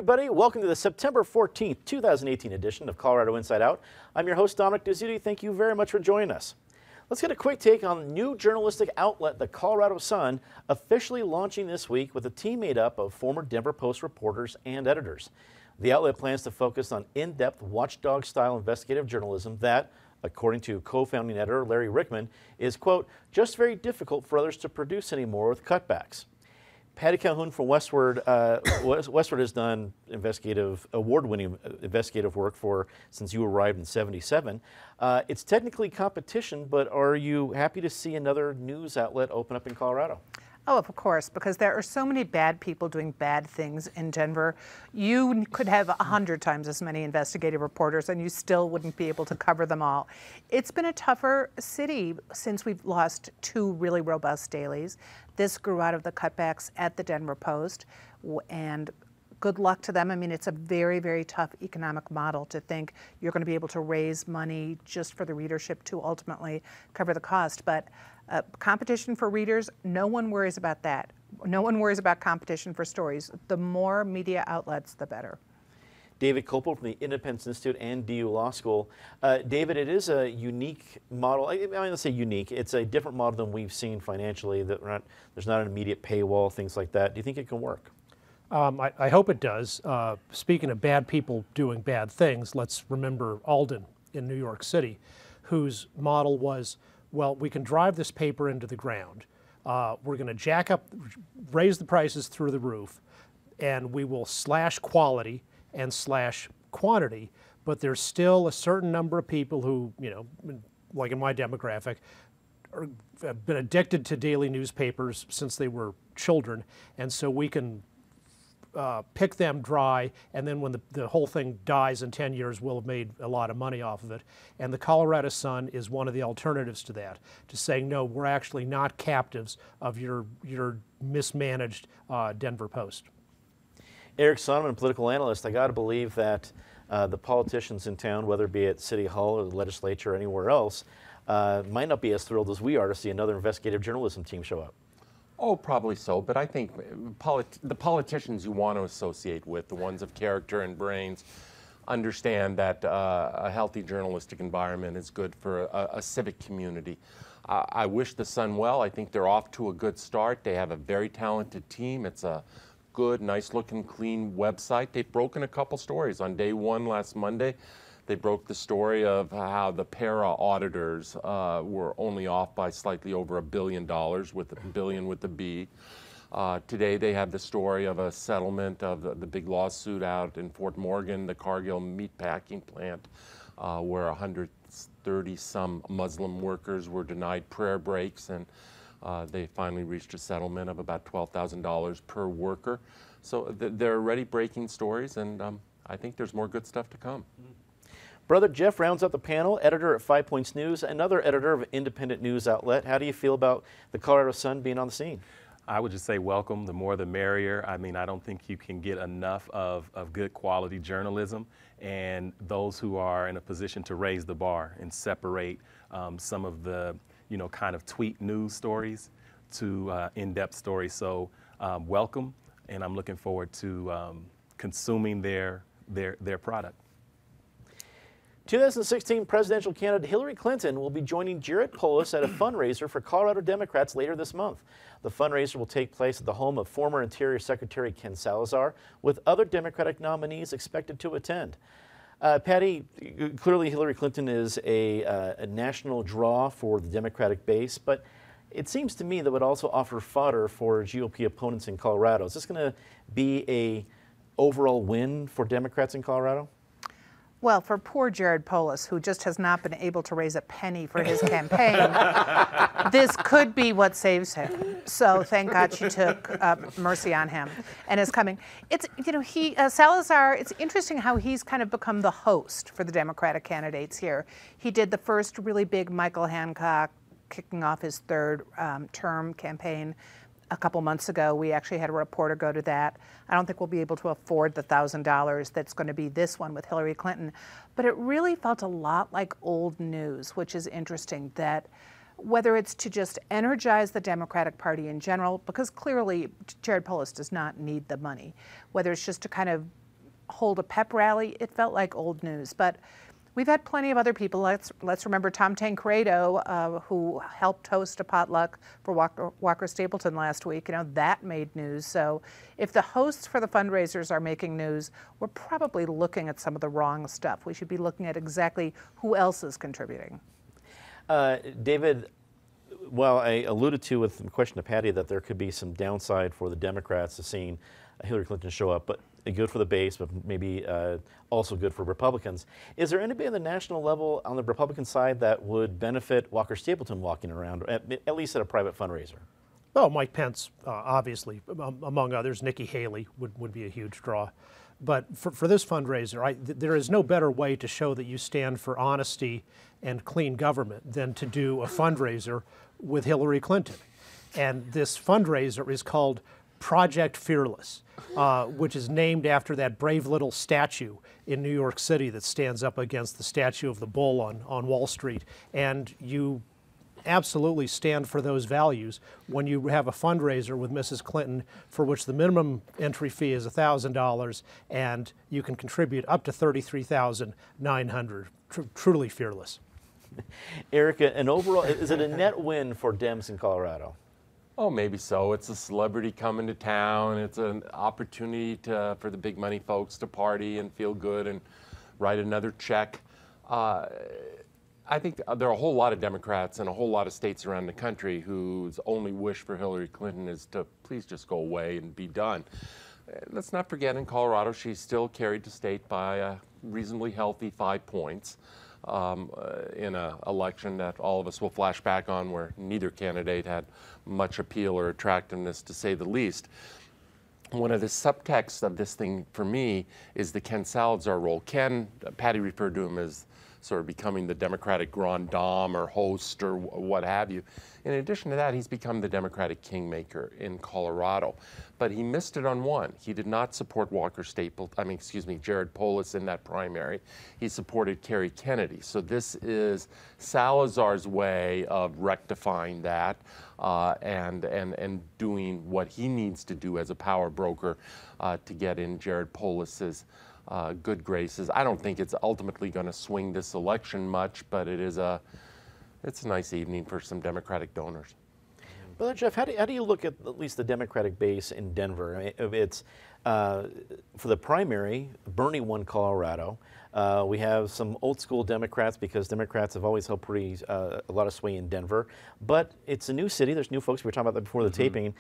everybody. Welcome to the September 14th, 2018 edition of Colorado Inside Out. I'm your host, Dominic Dezzutti. Thank you very much for joining us. Let's get a quick take on the new journalistic outlet, the Colorado Sun, officially launching this week with a team made up of former Denver Post reporters and editors. The outlet plans to focus on in-depth watchdog-style investigative journalism that, according to co-founding editor Larry Rickman, is, quote, just very difficult for others to produce anymore with cutbacks. Patty Calhoun from Westward has done award-winning investigative work since you arrived in '77. It's technically competition, but are you happy to see another news outlet open up in Colorado? Oh, of course, because there are so many bad people doing bad things in Denver. You could have 100 times as many investigative reporters and you still wouldn't be able to cover them all. It's been a tougher city since we've lost two really robust dailies. This grew out of the cutbacks at the Denver Post, and good luck to them. I mean, it's a very, very tough economic model to think you're going to be able to raise money just for the readership to ultimately cover the cost. But competition for readers, no one worries about that. No one worries about competition for stories. The more media outlets, the better. David Kopel from the Independence Institute and DU Law School. David, it is a unique model. I mean, let's say unique. It's a different model than we've seen financially. There's not an immediate paywall, things like that. Do you think it can work? I hope it does. Speaking of bad people doing bad things, let's remember Alden in New York City, whose model was, well, we can drive this paper into the ground. We're going to raise the prices through the roof, and we will slash quality and slash quantity, but there's still a certain number of people who, you know, like in my demographic, have been addicted to daily newspapers since they were children, and so we can pick them dry, and then when the whole thing dies in 10 years, we'll have made a lot of money off of it. And the Colorado Sun is one of the alternatives to that, to saying, no, we're actually not captives of your mismanaged Denver Post. Eric Sonneman, political analyst, I got to believe that the politicians in town, whether it be at City Hall or the legislature or anywhere else, might not be as thrilled as we are to see another investigative journalism team show up. Oh, probably so, but I think the politicians you want to associate with, the ones of character and brains, understand that a healthy journalistic environment is good for a civic community. I wish the Sun well. I think they're off to a good start. They have a very talented team. It's a good, nice-looking, clean website. They've broken a couple stories. On day one last Monday, they broke the story of how the para-auditors were only off by slightly over $1 billion, with a billion with the B. Today they have the story of a settlement of the big lawsuit out in Fort Morgan, the Cargill meatpacking plant, where 130-some Muslim workers were denied prayer breaks, and they finally reached a settlement of about $12,000 per worker. So they're already breaking stories, and I think there's more good stuff to come. Brother Jeff rounds out the panel, editor at 5 Points News, another editor of an independent news outlet. How do you feel about the Colorado Sun being on the scene? I would just say welcome. The more the merrier. I mean, I don't think you can get enough of good quality journalism, and those who are in a position to raise the bar and separate some of the, you know, kind of tweet news stories to in-depth stories. So welcome, and I'm looking forward to consuming their product. 2016 presidential candidate Hillary Clinton will be joining Jared Polis at a fundraiser for Colorado Democrats later this month. The fundraiser will take place at the home of former Interior Secretary Ken Salazar, with other Democratic nominees expected to attend. Patty, clearly Hillary Clinton is a national draw for the Democratic base, but it seems to me that would also offer fodder for GOP opponents in Colorado. Is this going to be an overall win for Democrats in Colorado? Well, for poor Jared Polis, who just has not been able to raise a penny for his campaign, this could be what saves him. So thank God she took mercy on him and is coming. It's, you know, Salazar, it's interesting how he's kind of become the host for the Democratic candidates here. He did the first really big Michael Hancock kicking off his third term campaign a couple months ago. We actually had a reporter go to that. I don't think we'll be able to afford the $1,000 that's going to be this one with Hillary Clinton, but it really felt a lot like old news, which is interesting, that whether it's to just energize the Democratic Party in general, because clearly Jared Polis does not need the money, whether it's just to kind of hold a pep rally, it felt like old news. But we've had plenty of other people. Let's remember Tom Tancredo, who helped host a potluck for Walker Stapleton last week. You know, that made news. So if the hosts for the fundraisers are making news, we're probably looking at some of the wrong stuff. We should be looking at exactly who else is contributing. David, well, I alluded to with the question to Patty that there could be some downside for the Democrats to seeing Hillary Clinton show up, but good for the base, but maybe also good for Republicans. Is there anybody on the national level on the Republican side that would benefit Walker Stapleton walking around, at least at a private fundraiser? Oh, Mike Pence, obviously, among others. Nikki Haley would be a huge draw. But for this fundraiser, there is no better way to show that you stand for honesty and clean government than to do a fundraiser with Hillary Clinton. And this fundraiser is called Project Fearless, which is named after that brave little statue in New York City that stands up against the statue of the bull on Wall Street. And you absolutely stand for those values when you have a fundraiser with Mrs. Clinton for which the minimum entry fee is $1,000 and you can contribute up to $33,900. Truly fearless. Erica, and overall, is it a net win for Dems in Colorado? Oh, maybe so. It's a celebrity coming to town. It's an opportunity for the big money folks to party and feel good and write another check. I think there are a whole lot of Democrats in a whole lot of states around the country whose only wish for Hillary Clinton is to please just go away and be done. Let's not forget, in Colorado, she's still carried the state by a reasonably healthy 5 points in an election that all of us will flash back on, where neither candidate had much appeal or attractiveness, to say the least. One of the subtexts of this thing for me is the Ken Salazar role. Ken, Patty referred to him as sort of becoming the Democratic grand dame or host or what have you. In addition to that, he's become the Democratic kingmaker in Colorado. But he missed it on one. He did not support Jared Polis in that primary. He supported Kerry Kennedy. So this is Salazar's way of rectifying that and doing what he needs to do as a power broker to get in Jared Polis's good graces. I don't think it's ultimately going to swing this election much, but it's a nice evening for some Democratic donors. Brother Jeff, how do you look at least the Democratic base in Denver? I mean, it's for the primary, Bernie won Colorado. We have some old school Democrats because Democrats have always held a lot of sway in Denver. But it's a new city. There's new folks. We were talking about that before the taping.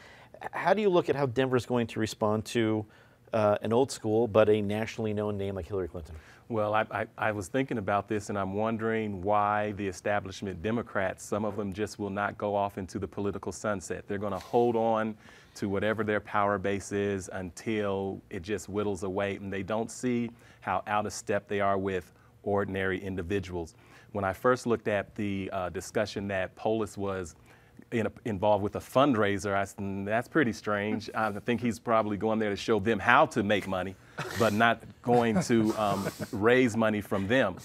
How do you look at how Denver is going to respond to an old school but a nationally known name like Hillary Clinton? Well, I was thinking about this, and I'm wondering why the establishment Democrats, some of them just will not go off into the political sunset. They're going to hold on to whatever their power base is until it just whittles away, and they don't see how out of step they are with ordinary individuals. When I first looked at the discussion that Polis was involved with a fundraiser, I said, that's pretty strange. I think he's probably going there to show them how to make money, but not going to raise money from them.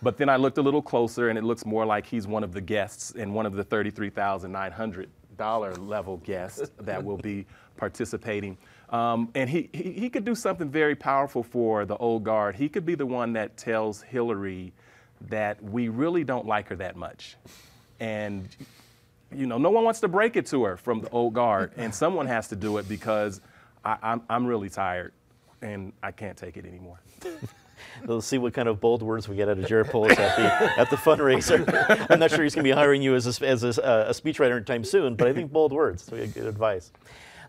But then I looked a little closer, and it looks more like he's one of the guests and one of the $33,900 level guests that will be participating. And he could do something very powerful for the old guard. He could be the one that tells Hillary that we really don't like her that much. And no one wants to break it to her from the old guard, and someone has to do it because I'm really tired and I can't take it anymore. We'll see what kind of bold words we get out of Jared Polis at the fundraiser. I'm not sure he's going to be hiring you as a speechwriter anytime soon, but I think bold words. So good advice.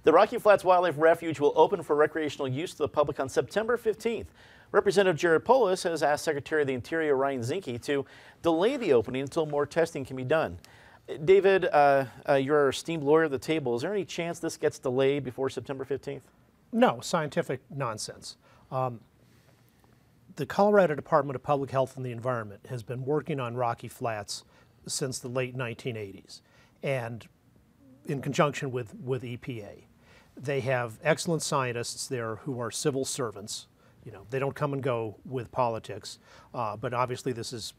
The Rocky Flats Wildlife Refuge will open for recreational use to the public on September 15th. Representative Jared Polis has asked Secretary of the Interior Ryan Zinke to delay the opening until more testing can be done. David, you're our esteemed lawyer at the table. Is there any chance this gets delayed before September 15th? No, scientific nonsense. The Colorado Department of Public Health and the Environment has been working on Rocky Flats since the late 1980s, and in conjunction with EPA. They have excellent scientists there who are civil servants. They don't come and go with politics, but obviously this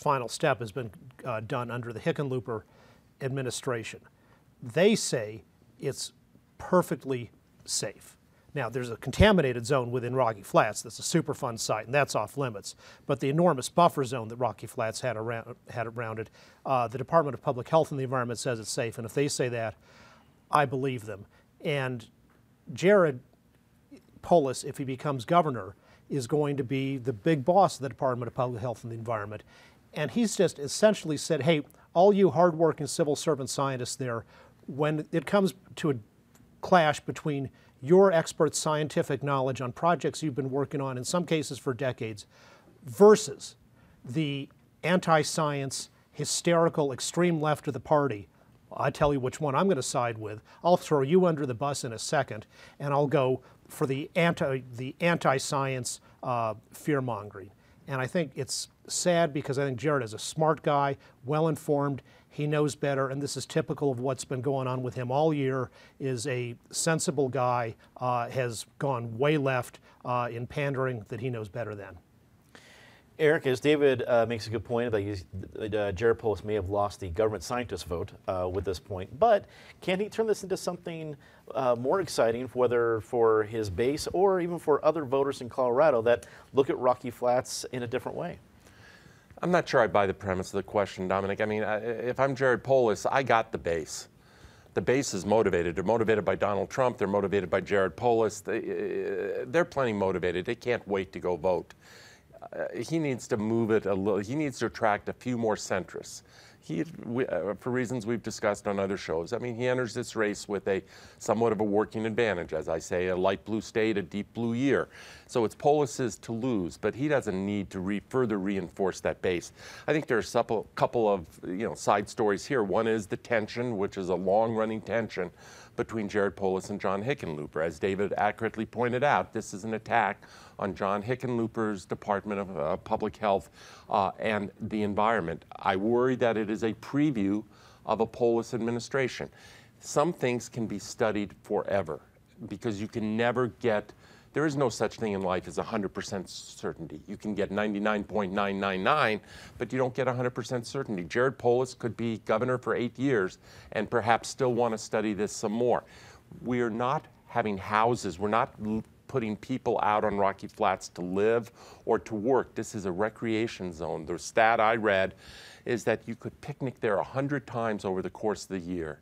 final step has been done under the Hickenlooper administration. They say it's perfectly safe. Now, there's a contaminated zone within Rocky Flats that's a Superfund site, and that's off limits. But the enormous buffer zone that Rocky Flats had around it, the Department of Public Health and the Environment says it's safe, and if they say that, I believe them. And Jared Polis, if he becomes governor, is going to be the big boss of the Department of Public Health and the Environment. And he's just essentially said, hey, all you hardworking civil servant scientists there, when it comes to a clash between your expert scientific knowledge on projects you've been working on, in some cases for decades, versus the anti-science, hysterical, extreme left of the party, I tell you which one I'm going to side with. I'll throw you under the bus in a second, and I'll go for the anti-science fear-mongering. And I think it's sad because I think Jared is a smart guy, well-informed, he knows better, and this is typical of what's been going on with him all year, is a sensible guy, has gone way left in pandering that he knows better than. Eric, as David makes a good point about Jared Polis may have lost the government scientist vote with this point, but can he turn this into something more exciting, whether for his base or even for other voters in Colorado that look at Rocky Flats in a different way? I'm not sure I buy the premise of the question, Dominic. I mean, if I'm Jared Polis, I got the base. The base is motivated. They're motivated by Donald Trump. They're motivated by Jared Polis. They're plenty motivated. They can't wait to go vote. He needs to move it a little. He needs to attract a few more centrists. For reasons we've discussed on other shows, I mean, he enters this race with somewhat of a working advantage. As I say, a light blue state, a deep blue year. So it's Polis's to lose, but he doesn't need to further reinforce that base. I think there's a couple of side stories here. One is the tension, which is a long-running tension between Jared Polis and John Hickenlooper. As David accurately pointed out, this is an attack on John Hickenlooper's Department of Public Health and the Environment. I worry that it is a preview of a Polis administration. Some things can be studied forever because you can never get, there is no such thing in life as 100% certainty. You can get 99.999, but you don't get 100% certainty. Jared Polis could be governor for 8 years and perhaps still want to study this some more. We are not having houses. We're not putting people out on Rocky Flats to live or to work. This is a recreation zone. The stat I read is that you could picnic there 100 times over the course of the year,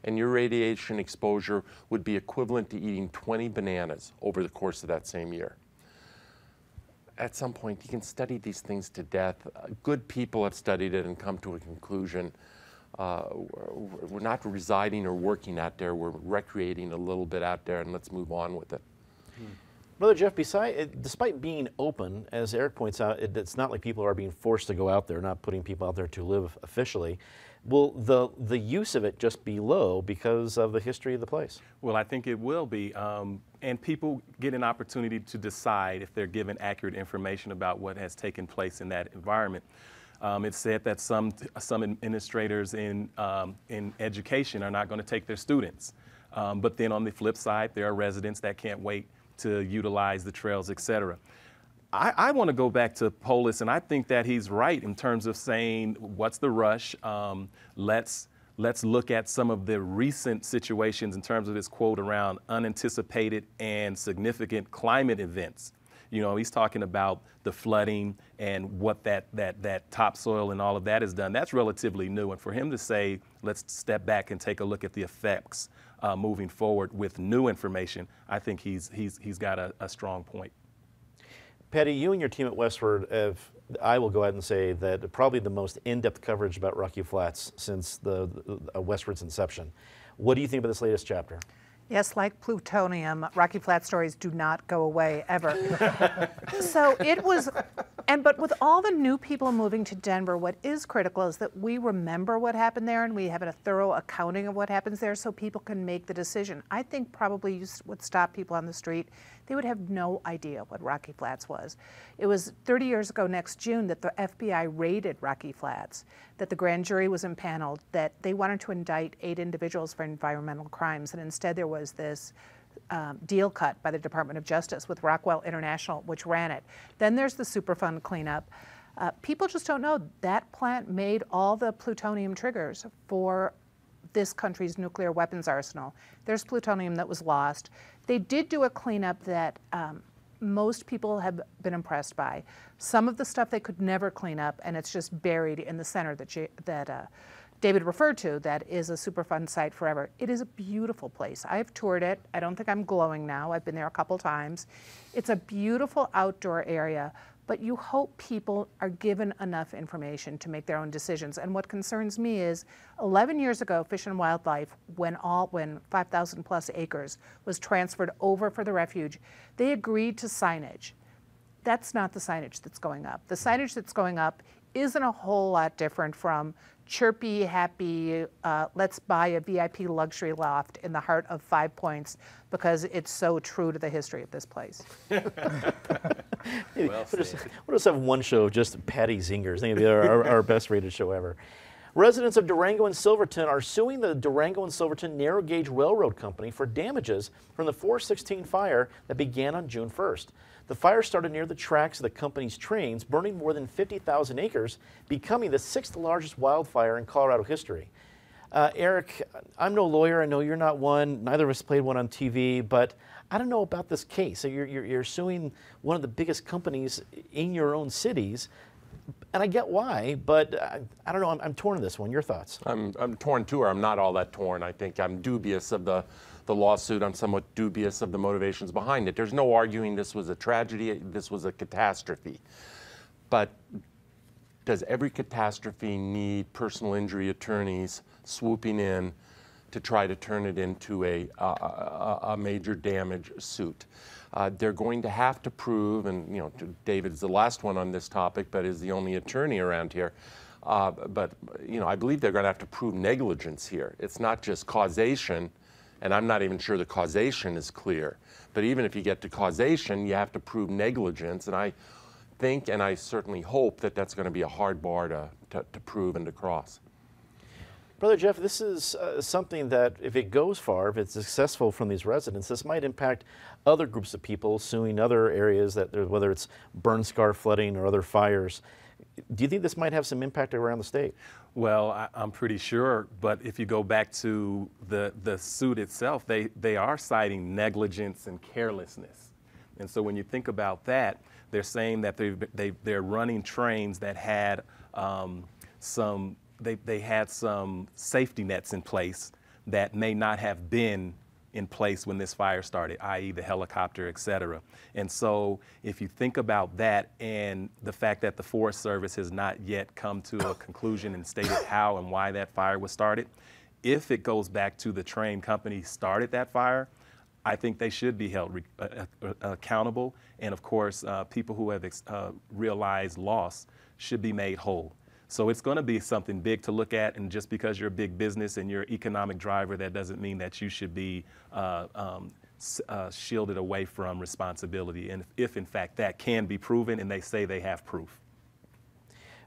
and your radiation exposure would be equivalent to eating 20 bananas over the course of that same year. At some point, you can study these things to death. Good people have studied it and come to a conclusion. We're not residing or working out there. We're recreating a little bit out there, and let's move on with it. Brother Jeff, despite being open, as Eric points out, it's not like people are being forced to go out there, not putting people out there to live officially. Will the use of it just be low because of the history of the place? Well, I think it will be. And people get an opportunity to decide if they're given accurate information about what has taken place in that environment. It's said that some administrators in education are not going to take their students. But then on the flip side, there are residents that can't wait to utilize the trails, et cetera. I want to go back to Polis, and I think that he's right in terms of saying, what's the rush? Let's look at some of the recent situations in terms of his quote around unanticipated and significant climate events. You know, he's talking about the flooding and what that topsoil and all of that has done. That's relatively new. And for him to say, let's step back and take a look at the effects moving forward with new information, I think he's got a strong point. Patty, you and your team at Westward I will go ahead and say that probably the most in-depth coverage about Rocky Flats since the Westward's inception. What do you think about this latest chapter? Yes, like plutonium, Rocky Flats stories do not go away ever. So it was, but with all the new people moving to Denver, what is critical is that we remember what happened there and we have a thorough accounting of what happens there so people can make the decision. I think probably would stop people on the street. They would have no idea what Rocky Flats was. It was 30 years ago next June that the FBI raided Rocky Flats, that the grand jury was impaneled, that they wanted to indict 8 individuals for environmental crimes, and instead there was this deal cut by the Department of Justice with Rockwell International, which ran it. Then there's the Superfund cleanup. People just don't know that plant made all the plutonium triggers for this country's nuclear weapons arsenal. There's plutonium that was lost. They did do a cleanup that most people have been impressed by. Some of the stuff they could never clean up, and it's just buried in the center that David referred to, that is a Superfund site forever. It is a beautiful place. I've toured it. I don't think I'm glowing now. I've been there a couple times. It's a beautiful outdoor area, but you hope people are given enough information to make their own decisions. And what concerns me is 11 years ago, Fish and Wildlife, when 5,000 plus acres was transferred over for the refuge, they agreed to signage. That's not the signage that's going up. The signage that's going up isn't a whole lot different from chirpy, happy, let's buy a VIP luxury loft in the heart of 5 Points because it's so true to the history of this place. We'll just have one show of just Patty Zingers. I think it'll be our best rated show ever. Residents of Durango and Silverton are suing the Durango and Silverton Narrow Gauge Railroad Company for damages from the 416 fire that began on June 1st. The fire started near the tracks of the company's trains, burning more than 50,000 acres, becoming the 6th largest wildfire in Colorado history. Eric, I'm no lawyer. I know you're not one. Neither of us played one on TV, but I don't know about this case. So you're suing one of the biggest companies in your own cities, and I get why, but I don't know. I'm torn on this one. Your thoughts? I'm torn too, or I'm not all that torn. I think I'm dubious of the lawsuit. I'm somewhat dubious of the motivations behind it. There's no arguing this was a tragedy, this was a catastrophe. But does every catastrophe need personal injury attorneys swooping in to try to turn it into a major damage suit? They're going to have to prove, and you know, David's the last one on this topic, but is the only attorney around here. But you know, I believe they're going to have to prove negligence here. It's not just causation. And I'm not even sure the causation is clear. But even if you get to causation, you have to prove negligence. And I think, and I certainly hope, that that's going to be a hard bar to prove and to cross. Brother Jeff, this is something that, if it goes far, if it's successful from these residents, this might impact other groups of people suing other areas, that whether it's burn scar flooding or other fires. Do you think this might have some impact around the state? Well, I'm pretty sure, but if you go back to the suit itself, they are citing negligence and carelessness. And so when you think about that, they're saying that they're running trains that had they had some safety nets in place that may not have been in place when this fire started, i.e. the helicopter, et cetera. And so if you think about that and the fact that the Forest Service has not yet come to a conclusion and stated how and why that fire was started, if it goes back to the train company started that fire, I think they should be held accountable. And of course, people who have realized loss should be made whole. So it's going to be something big to look at, and just because you're a big business and you're an economic driver, that doesn't mean that you should be shielded away from responsibility. And if in fact that can be proven, and they say they have proof.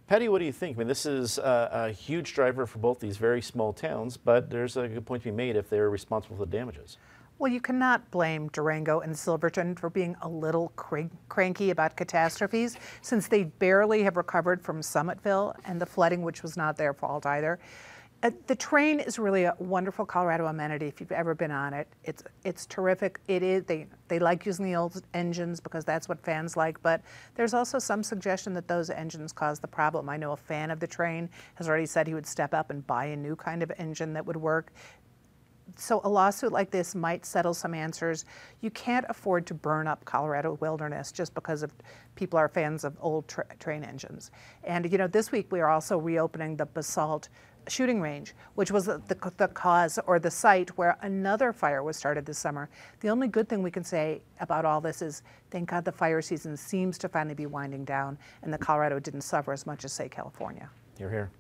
Patty, what do you think? I mean, this is a huge driver for both these very small towns, but there's a good point to be made if they're responsible for the damages. Well, you cannot blame Durango and Silverton for being a little cranky about catastrophes, since they barely have recovered from Summitville and the flooding, which was not their fault either. The train is really a wonderful Colorado amenity if you've ever been on it. It's terrific. It is. They like using the old engines because that's what fans like, but there's also some suggestion that those engines cause the problem. I know a fan of the train has already said he would step up and buy a new kind of engine that would work. So a lawsuit like this might settle some answers. You can't afford to burn up Colorado wilderness just because of people are fans of old train engines. And you know, this week we are also reopening the Basalt shooting range, which was the cause or the site where another fire was started this summer. The only good thing we can say about all this is, thank God the fire season seems to finally be winding down, and that Colorado didn't suffer as much as, say, California. You're here.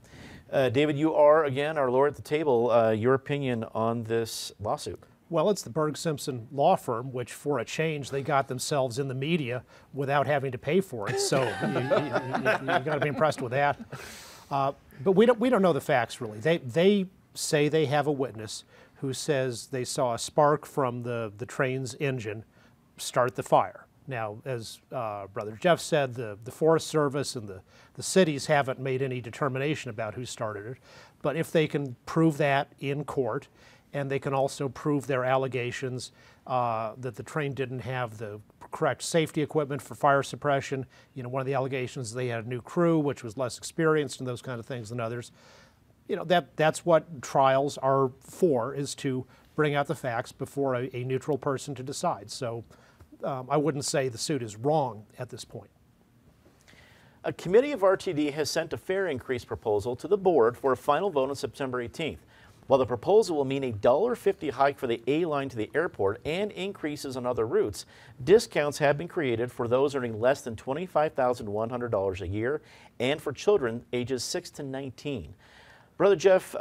David, you are, again, our lawyer at the table. Your opinion on this lawsuit? Well, it's the Berg Simpson law firm, which for a change, they got themselves in the media without having to pay for it. So you got to be impressed with that. But we don't know the facts, really. They say they have a witness who says they saw a spark from the train's engine start the fire. Now, as Brother Jeff said, the Forest Service and the cities haven't made any determination about who started it. But if they can prove that in court, and they can also prove their allegations that the train didn't have the correct safety equipment for fire suppression. You know, one of the allegations is they had a new crew, which was less experienced and those kind of things than others. You know, that's what trials are for, is to bring out the facts before a neutral person to decide. So I wouldn't say the suit is wrong at this point. A committee of RTD has sent a fare increase proposal to the board for a final vote on September 18th. While the proposal will mean a $1.50 hike for the A line to the airport and increases on other routes, discounts have been created for those earning less than $25,100 a year and for children ages 6 to 19. Brother Jeff,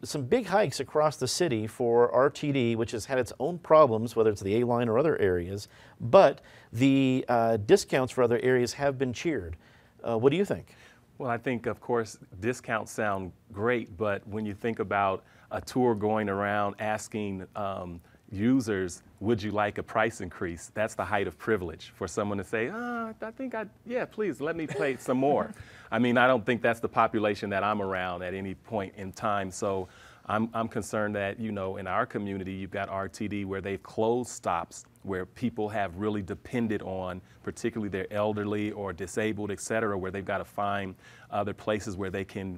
some big hikes across the city for RTD, which has had its own problems, whether it's the A line or other areas, but the discounts for other areas have been cheered. What do you think? Well, I think, of course, discounts sound great, but when you think about a tour going around asking users, would you like a price increase? That's the height of privilege for someone to say, yeah, please, let me pay some more. I mean, I don't think that's the population that I'm around at any point in time. So I'm concerned that, you know, in our community, you've got RTD where they've closed stops where people have really depended on, particularly their elderly or disabled, et cetera, where they've got to find other places where they can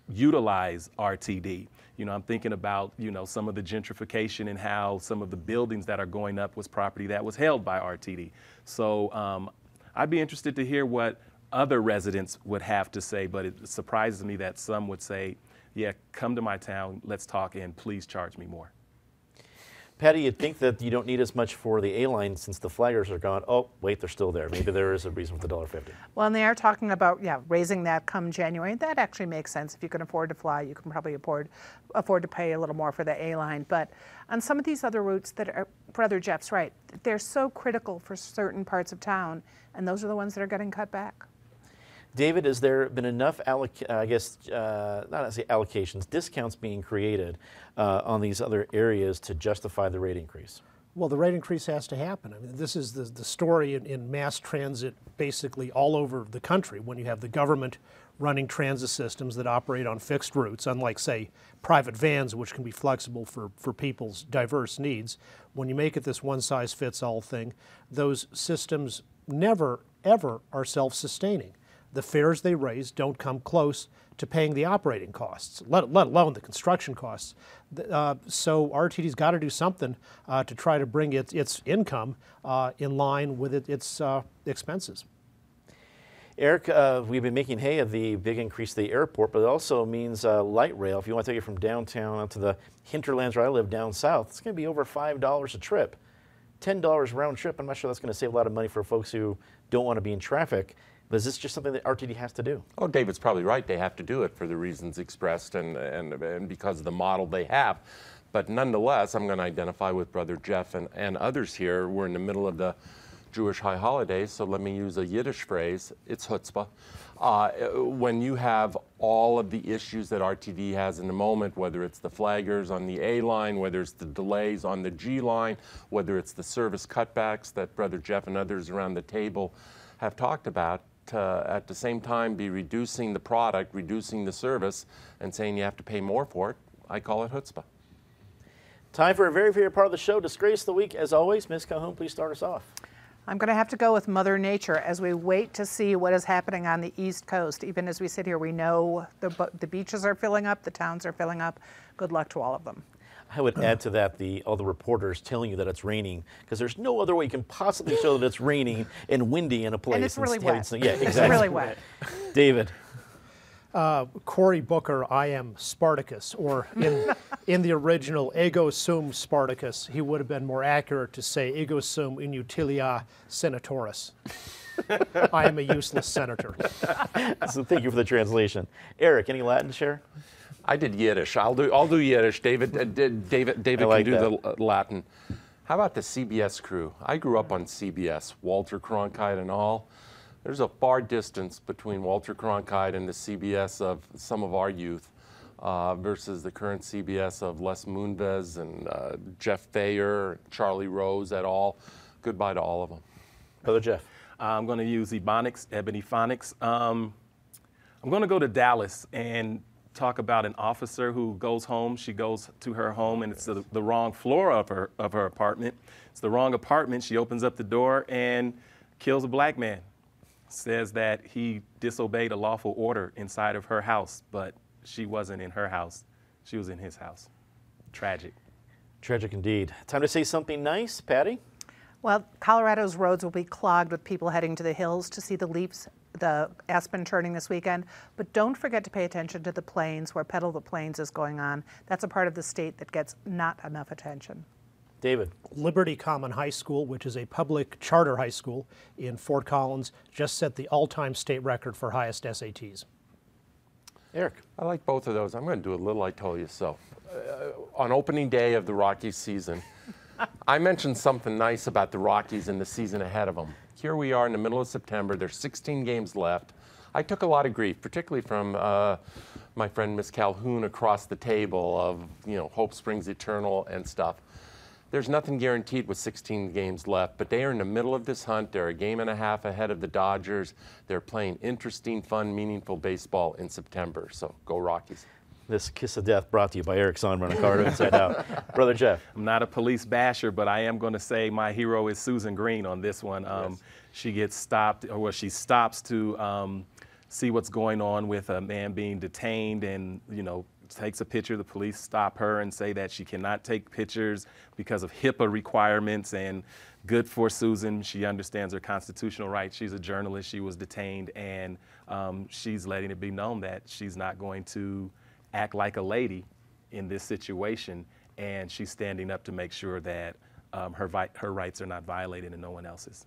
utilize RTD. You know, I'm thinking about, you know, some of the gentrification and how some of the buildings that are going up was property that was held by RTD. So I'd be interested to hear what other residents would have to say, but it surprises me that some would say, yeah, come to my town, let's talk, and please charge me more. Patty, you'd think that you don't need as much for the A-line since the flaggers are gone. Oh, wait, they're still there. Maybe there is a reason for the $1.50. Well, and they are talking about, raising that come January. That actually makes sense. If you can afford to fly, you can probably afford to pay a little more for the A-line. But on some of these other routes that are, Brother Jeff's right, they're so critical for certain parts of town, and those are the ones that are getting cut back. David, has there been enough, not necessarily allocations, discounts being created on these other areas to justify the rate increase? Well, the rate increase has to happen. I mean, this is the story in mass transit basically all over the country. When you have the government running transit systems that operate on fixed routes, unlike, say, private vans, which can be flexible for people's diverse needs, when you make it this one-size-fits-all thing, those systems never, ever are self-sustaining. The fares they raise don't come close to paying the operating costs, let alone the construction costs. So RTD's got to do something to try to bring its income in line with its expenses. Eric, we've been making hay of the big increase to the airport, but it also means light rail. If you want to take it from downtown out to the hinterlands where I live down south, it's going to be over $5 a trip. $10 round trip. I'm not sure that's going to save a lot of money for folks who don't want to be in traffic. But is this just something that RTD has to do? Oh, David's probably right. They have to do it for the reasons expressed and because of the model they have. But nonetheless, I'm going to identify with Brother Jeff and others here. We're in the middle of the Jewish high holidays, so let me use a Yiddish phrase. It's chutzpah. When you have all of the issues that RTD has in the moment, whether it's the flaggers on the A line, whether it's the delays on the G line, whether it's the service cutbacks that Brother Jeff and others around the table have talked about, at the same time be reducing the product, reducing the service, and saying you have to pay more for it, I call it chutzpah. Time for a very favorite part of the show, Disgrace of the Week. As always, Ms. Calhoun, please start us off. I'm going to have to go with Mother Nature as we wait to see what is happening on the East Coast. Even as we sit here, we know the beaches are filling up, the towns are filling up. Good luck to all of them. I would add to that all the reporters telling you that it's raining, because there's no other way you can possibly show that it's raining and windy in a place. And it's really wet. Yeah, exactly. It's really wet. David. Cory Booker, I am Spartacus, or in the original Ego Sum Spartacus, he would have been more accurate to say Ego Sum Inutilia Senatoris. I am a useless senator. So thank you for the translation. Eric, any Latin to share? I did Yiddish. I'll do Yiddish. David like can do the Latin. How about the CBS crew? I grew up on CBS, Walter Cronkite and all. There's a far distance between Walter Cronkite and the CBS of some of our youth versus the current CBS of Les Moonves and Jeff Thayer, Charlie Rose et al. Goodbye to all of them. Brother Jeff. I'm going to use Ebony Phonics. I'm going to go to Dallas and talk about an officer who goes home. She goes to her home, and it's the wrong floor of her apartment. It's the wrong apartment. She opens up the door and kills a black man. Says that he disobeyed a lawful order inside of her house, but she wasn't in her house. She was in his house. Tragic. Tragic indeed. Time to say something nice, Patty. Well, Colorado's roads will be clogged with people heading to the hills to see the leaves, the aspen turning this weekend. But don't forget to pay attention to the plains, where Pedal the Plains is going on. That's a part of the state that gets not enough attention. David. Liberty Common High School, which is a public charter high school in Fort Collins, just set the all-time state record for highest SATs. Eric. I like both of those. I'm going to do a little I told you so. On opening day of the Rockies season, I mentioned something nice about the Rockies and the season ahead of them. Here we are in the middle of September. There's 16 games left. I took a lot of grief, particularly from my friend Miss Calhoun across the table of, Hope Springs Eternal and stuff. There's nothing guaranteed with 16 games left, but they are in the middle of this hunt. They're a game and a half ahead of the Dodgers. They're playing interesting, fun, meaningful baseball in September. So go Rockies. This kiss of death brought to you by Eric Sonberg on Colorado Inside Out. Brother Jeff. I'm not a police basher, but I am going to say my hero is Susan Green on this one. Yes. She gets stopped, or she stops to see what's going on with a man being detained, and takes a picture. The police stop her and say that she cannot take pictures because of HIPAA requirements, and good for Susan. She understands her constitutional rights. She's a journalist. She was detained, and she's letting it be known that she's not going to act like a lady in this situation, and she's standing up to make sure that her rights are not violated and no one else's.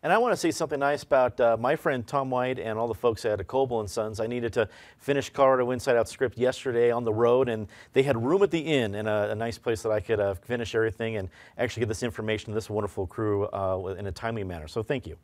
And I want to say something nice about my friend Tom White and all the folks at Coble & Sons. I needed to finish Colorado Inside Out script yesterday on the road, and they had room at the inn in a nice place that I could finish everything and actually get this information to this wonderful crew in a timely manner. So thank you.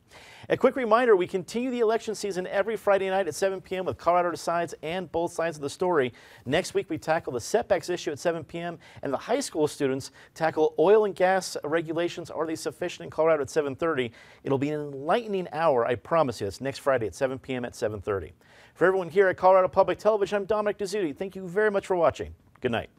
A quick reminder, we continue the election season every Friday night at 7 p.m. with Colorado Decides and Both Sides of the Story. Next week we tackle the setbacks issue at 7 p.m. and the high school students tackle oil and gas regulations. Are they sufficient in Colorado at 7:30? It'll be an enlightening hour, I promise you. It's next Friday at 7 p.m. at 7:30. For everyone here at Colorado Public Television, I'm Dominic Dezzutti. Thank you very much for watching. Good night.